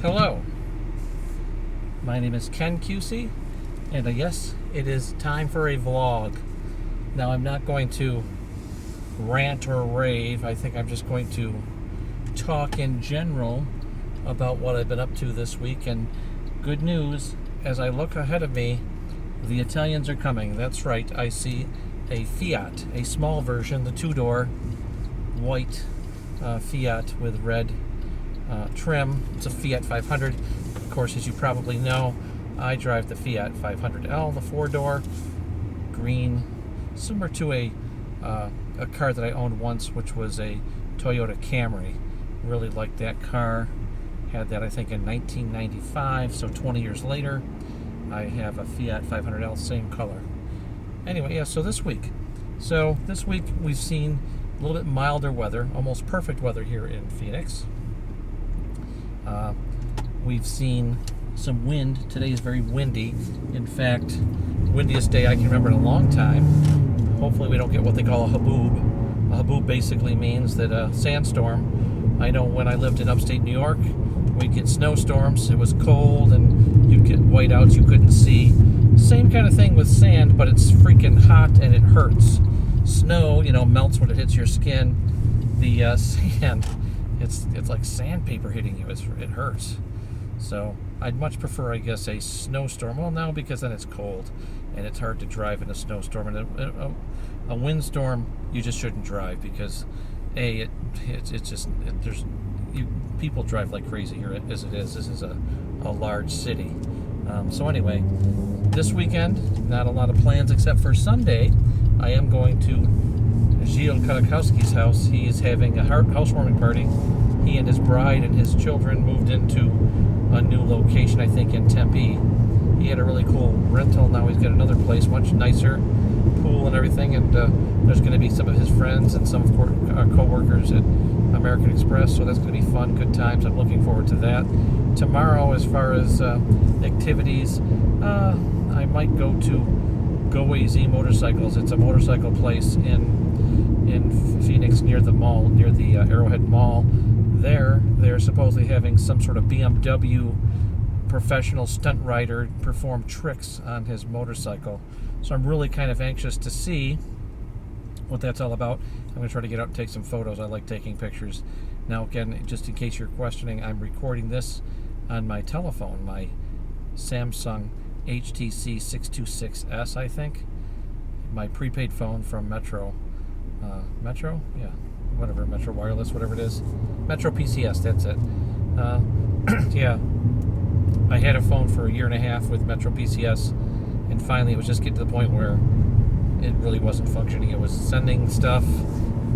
Hello, my name is Ken Cusey, and yes, it is time for a vlog. Now, I'm not going to rant or rave. I think I'm just going to talk in general about what I've been up to this week. And good news, as I look ahead of me, the Italians are coming. That's right, I see a Fiat, a small version, the two-door white Fiat with red trim. It's a Fiat 500. Of course, as you probably know, I drive the Fiat 500L, the four-door, green, similar to a car that I owned once, which was a Toyota Camry. Really liked that car. Had that, I think, in 1995, so 20 years later, I have a Fiat 500L, same color. Anyway, yeah, so this week we've seen a little bit milder weather, almost perfect weather here in Phoenix. We've seen some wind. Today is very windy. In fact, windiest day I can remember in a long time. Hopefully we don't get what they call a haboob. A haboob basically means that a sandstorm. I know when I lived in upstate New York, we'd get snowstorms. It was cold and you'd get whiteouts you couldn't see. Same kind of thing with sand, but it's freaking hot and it hurts. Snow, melts when it hits your skin. The sand, it's like sandpaper hitting you. It hurts. So I'd much prefer, I guess, a snowstorm. Well, no, because then it's cold and it's hard to drive in a snowstorm. And a windstorm, you just shouldn't drive because, people drive like crazy here as it is. This is a large city. So anyway, this weekend, not a lot of plans except for Sunday. I am going to Gilles Karakowski's house. He is having a housewarming party. He and his bride and his children moved into a new location, I think, in Tempe. He had a really cool rental. Now he's got another place, much nicer, pool and everything. And there's going to be some of his friends and some of our co-workers at American Express. So that's going to be fun, good times. I'm looking forward to that. Tomorrow, as far as activities, I might go to Go AZ Motorcycles. It's a motorcycle place in Phoenix near the mall, near the Arrowhead Mall. They're supposedly having some sort of BMW professional stunt rider perform tricks on his motorcycle. So I'm really kind of anxious to see what that's all about. I'm going to try to get out and take some photos. I like taking pictures. Now, again, just in case you're questioning, I'm recording this on my telephone, my Samsung HTC 626S, I think. My prepaid phone from Metro. Metro? Yeah. Whatever. Metro Wireless, whatever it is. Metro PCS, that's it. Yeah. I had a phone for a year and a half with Metro PCS, and finally it was just getting to the point where it really wasn't functioning. It was sending stuff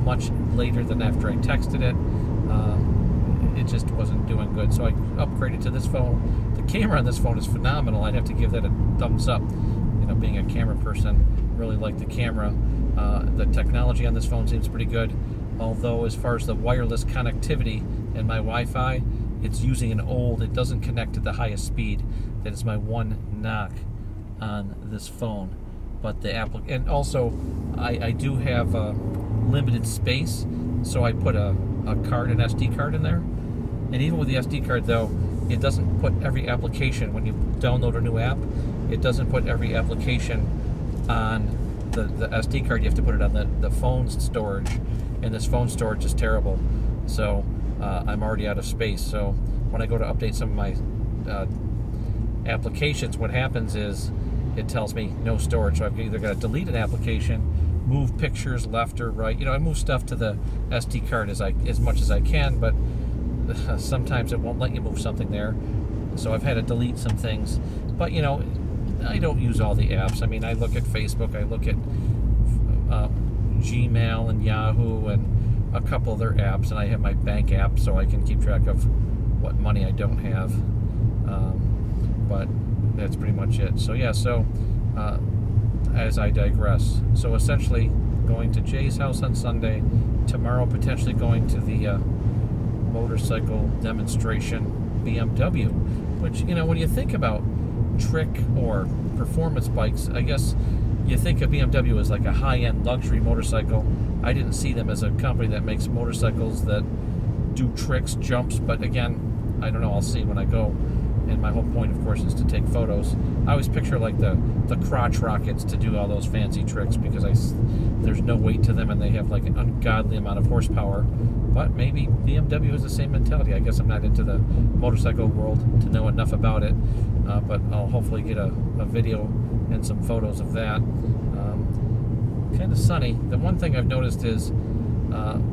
much later than after I texted it. It just wasn't doing good. So I upgraded to this phone. The camera on this phone is phenomenal. I'd have to give that a thumbs up. Being a camera person, really like the camera. The technology on this phone seems pretty good. Although as far as the wireless connectivity and my Wi-Fi, it's using it doesn't connect at the highest speed. That is my one knock on this phone. But and also I do have limited space, so I put a card, an SD card in there. And even with the SD card, though, it doesn't put every application. When you download a new app, it doesn't put every application on the SD card. You have to put it on the phone's storage, and this phone storage is terrible. So I'm already out of space. So when I go to update some of my applications, what happens is it tells me no storage. So I've either got to delete an application, move pictures left or right. I move stuff to the SD card as much as I can, but sometimes it won't let you move something there. So I've had to delete some things. But I don't use all the apps. I mean, I look at Facebook, I look at Gmail and Yahoo and a couple other apps, and I have my bank app so I can keep track of what money I don't have. But that's pretty much it. So yeah, as I digress. So essentially going to Jay's house on Sunday, tomorrow potentially going to the motorcycle demonstration BMW, which, when you think about trick or performance bikes, I guess you think of BMW as like a high-end luxury motorcycle. I didn't see them as a company that makes motorcycles that do tricks, jumps, but again, I don't know, I'll see when I go. And my whole point, of course, is to take photos. I always picture like the crotch rockets to do all those fancy tricks, because there's no weight to them and they have like an ungodly amount of horsepower. But maybe BMW has the same mentality. I guess I'm not into the motorcycle world to know enough about it, but I'll hopefully get a video and some photos of that. Kind of sunny. The one thing I've noticed is,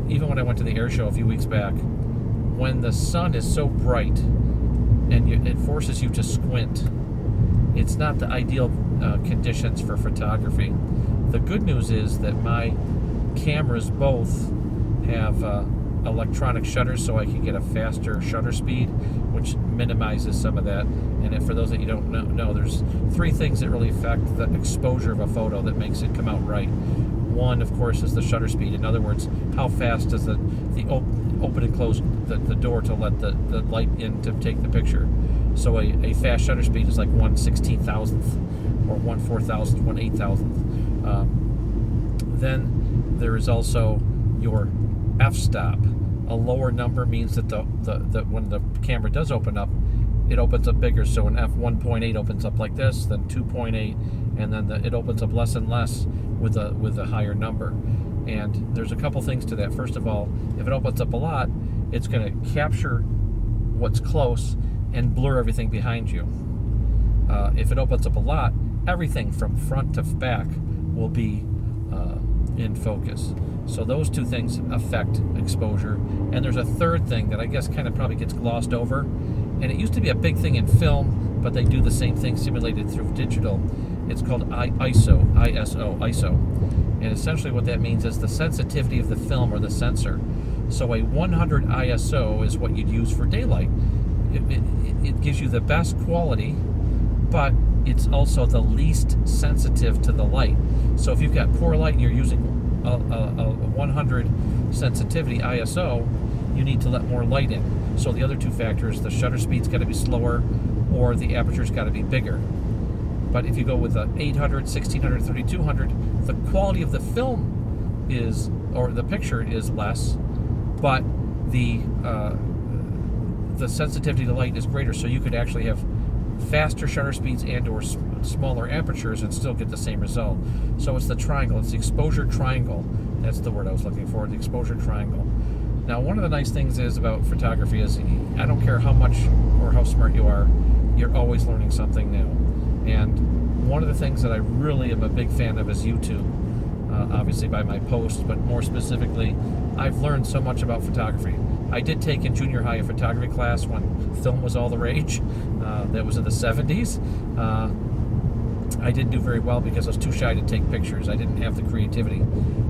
even when I went to the air show a few weeks back, when the sun is so bright and it forces you to squint, it's not the ideal conditions for photography. The good news is that my cameras both have electronic shutters, so I can get a faster shutter speed, which minimizes some of that. And for those that you don't know, there's three things that really affect the exposure of a photo that makes it come out right. One, of course, is the shutter speed. In other words, how fast does the open and close the door to let the light in to take the picture. So a fast shutter speed is like 1/16,000th or 1/4,000th, 1/8,000th. Then there is also your f-stop. A lower number means that the when the camera does open up, it opens up bigger. So an f1.8 opens up like this, then 2.8, and then it opens up less and less with a higher number. And there's a couple things to that. First of all, if it opens up a lot, it's going to capture what's close and blur everything behind you. If it opens up a lot, everything from front to back will be in focus. So those two things affect exposure. And there's a third thing that I guess kind of probably gets glossed over. And it used to be a big thing in film, but they do the same thing simulated through digital. It's called ISO. And essentially what that means is the sensitivity of the film or the sensor. So a 100 ISO is what you'd use for daylight. It gives you the best quality, but it's also the least sensitive to the light. So if you've got poor light and you're using a 100 sensitivity ISO, you need to let more light in. So the other two factors, the shutter speed's got to be slower or the aperture's got to be bigger. But if you go with the 800, 1600, 3200, the quality of the film or the picture is less, but the sensitivity to light is greater. So you could actually have faster shutter speeds and or smaller apertures and still get the same result. So it's the triangle. It's the exposure triangle. That's the word I was looking for, the exposure triangle. Now, one of the nice things is about photography is I don't care how much or how smart you are, you're always learning something new. And one of the things that I really am a big fan of is YouTube, obviously by my posts, but more specifically, I've learned so much about photography. I did take in junior high a photography class when film was all the rage. That was in the 70s. I didn't do very well because I was too shy to take pictures. I didn't have the creativity.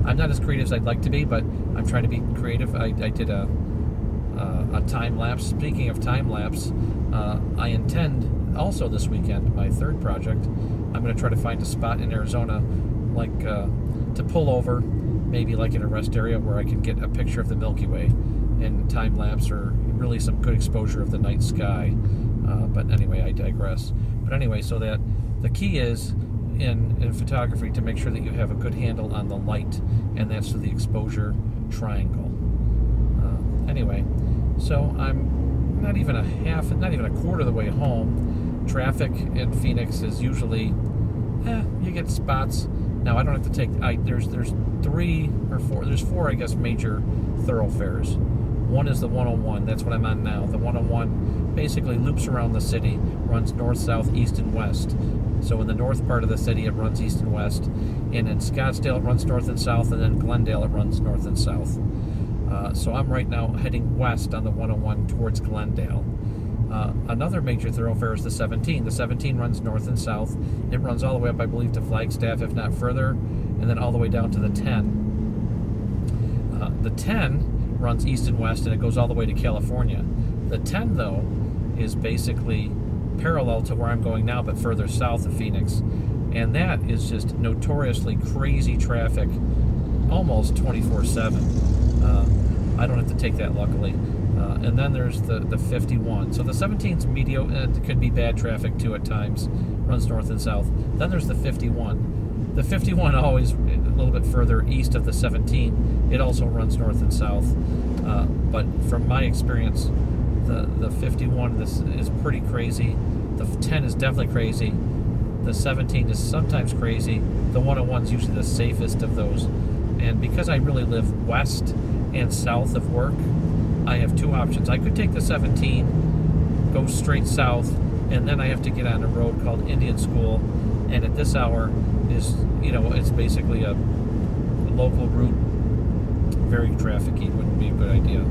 I'm not as creative as I'd like to be, but I'm trying to be creative. I did a time lapse. Speaking of time lapse, I intend also this weekend, my third project, I'm going to try to find a spot in Arizona, like to pull over, maybe like in a rest area where I can get a picture of the Milky Way in time lapse, or really some good exposure of the night sky. But anyway, I digress. But anyway, so that the key is in photography to make sure that you have a good handle on the light, and that's the exposure triangle. Anyway, so I'm not even a quarter of the way home. Traffic in Phoenix is usually, you get spots. Now I don't have to take. There's four, I guess, major thoroughfares. One is the 101. That's what I'm on now. The 101 basically loops around the city, runs north, south, east, and west. So in the north part of the city, it runs east and west. And in Scottsdale, it runs north and south. And then Glendale, it runs north and south. So I'm right now heading west on the 101 towards Glendale. Another major thoroughfare is the 17. The 17 runs north and south. It runs all the way up, I believe, to Flagstaff, if not further, and then all the way down to the 10. The 10 runs east and west, and it goes all the way to California. The 10, though, is basically parallel to where I'm going now, but further south of Phoenix. And that is just notoriously crazy traffic, almost 24/7. I don't have to take that, luckily. And then there's the 51. So the 17's medium, it could be bad traffic too at times, runs north and south. Then there's the 51. The 51 always a little bit further east of the 17. It also runs north and south. But from my experience, The 51 this is pretty crazy. The 10 is definitely crazy. The 17 is sometimes crazy. The 101 is usually the safest of those. And because I really live west and south of work, I have two options. I could take the 17, go straight south, and then I have to get on a road called Indian School. And at this hour is, it's basically a local route, very trafficy, wouldn't be a good idea.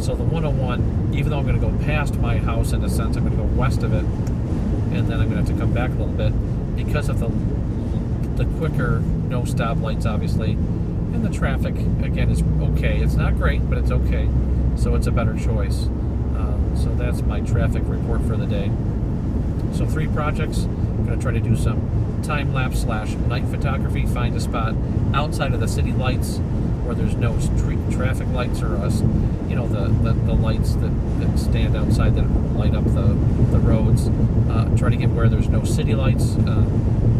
So the 101, even though I'm going to go past my house in a sense, I'm going to go west of it, and then I'm going to have to come back a little bit because of the quicker, no stoplights, obviously, and the traffic, again, is okay. It's not great, but it's okay, so it's a better choice. So that's my traffic report for the day. So 3 projects. I'm going to try to do some time-lapse / night photography, find a spot outside of the city lights where there's no street traffic lights or the lights that stand outside that light up the roads. Try to get where there's no city lights.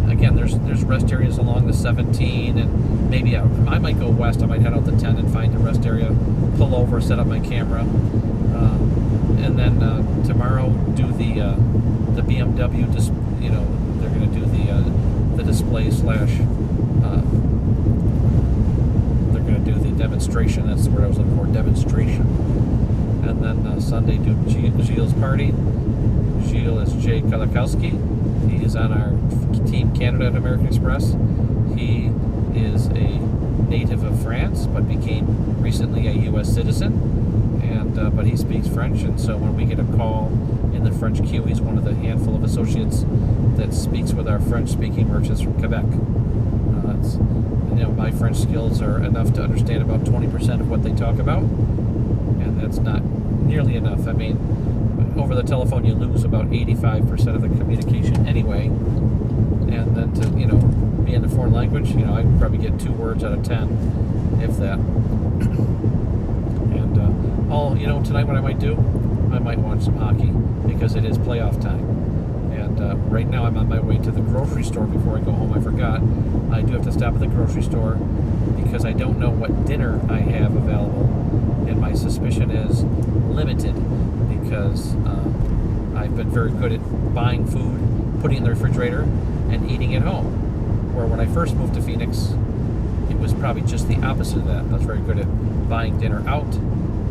Again, there's rest areas along the 17, and maybe I might go west. I might head out the 10 and find a rest area, pull over, set up my camera, and then tomorrow do the BMW. They're going to do the display / they're going to do the demonstration. That's the word I was looking for, demonstration. And then Sunday do Gilles' party. Gilles is Jay Kolakowski. He is on our Team Canada at American Express. He is a native of France, but became recently a U.S. citizen. But he speaks French, and so when we get a call in the French queue, he's one of the handful of associates that speaks with our French-speaking merchants from Quebec. My French skills are enough to understand about 20% of what they talk about, and that's not nearly enough. I mean, over the telephone, you lose about 85% of the communication anyway, and then to be in the foreign language, I can probably get 2 words out of 10, if that. And tonight what I might do, I might watch some hockey because it is playoff time. And right now I'm on my way to the grocery store. Before I go home, I forgot. I do have to stop at the grocery store because I don't know what dinner I have available. And my suspicion is limited because I've been very good at buying food, putting it in the refrigerator, and eating at home. Where when I first moved to Phoenix, it was probably just the opposite of that. I was very good at buying dinner out,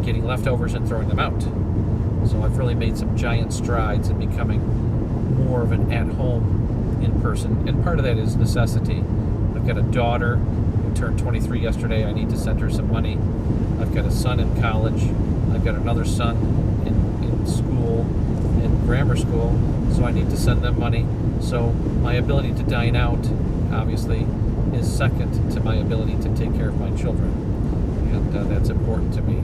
getting leftovers, and throwing them out. So I've really made some giant strides in becoming more of an at-home in person. And part of that is necessity. I've got a daughter who turned 23 yesterday. I need to send her some money. I've got a son in college. I've got another son in school, in grammar school. So I need to send them money. So my ability to dine out, obviously, is second to my ability to take care of my children. And that's important to me.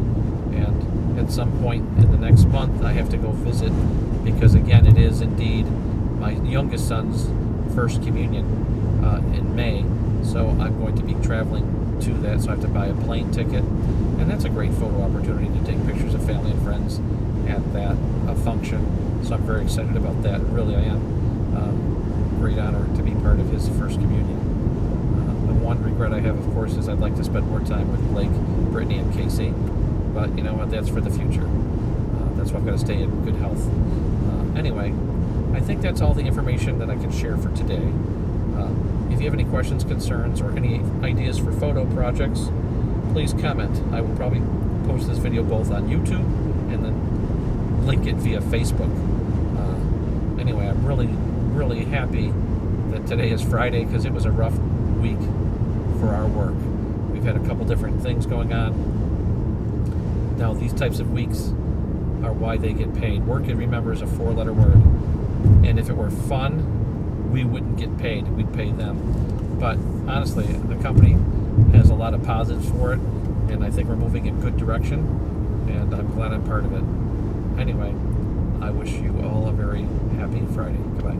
And at some point in the next month, I have to go visit because, again, it is indeed my youngest son's first communion in May. So I'm going to be traveling to that, so I have to buy a plane ticket. And that's a great photo opportunity to take pictures of family and friends at that function. So I'm very excited about that. Really, I am. Great honor to be part of his first communion. The one regret I have, of course, is I'd like to spend more time with Blake, Brittany, and Casey. But you know what? That's for the future. That's why I've got to stay in good health. Anyway, I think that's all the information that I can share for today. If you have any questions, concerns, or any ideas for photo projects, please comment. I will probably post this video both on YouTube and then link it via Facebook. Anyway, I'm really happy that today is Friday because it was a rough week for our work. We've had a couple different things going on. Now, these types of weeks are why they get paid. Work, remember, is a 4-letter word. And if it were fun, we wouldn't get paid. We'd pay them. But honestly, the company has a lot of positives for it, and I think we're moving in good direction, and I'm glad I'm part of it. Anyway, I wish you all a very happy Friday. Goodbye.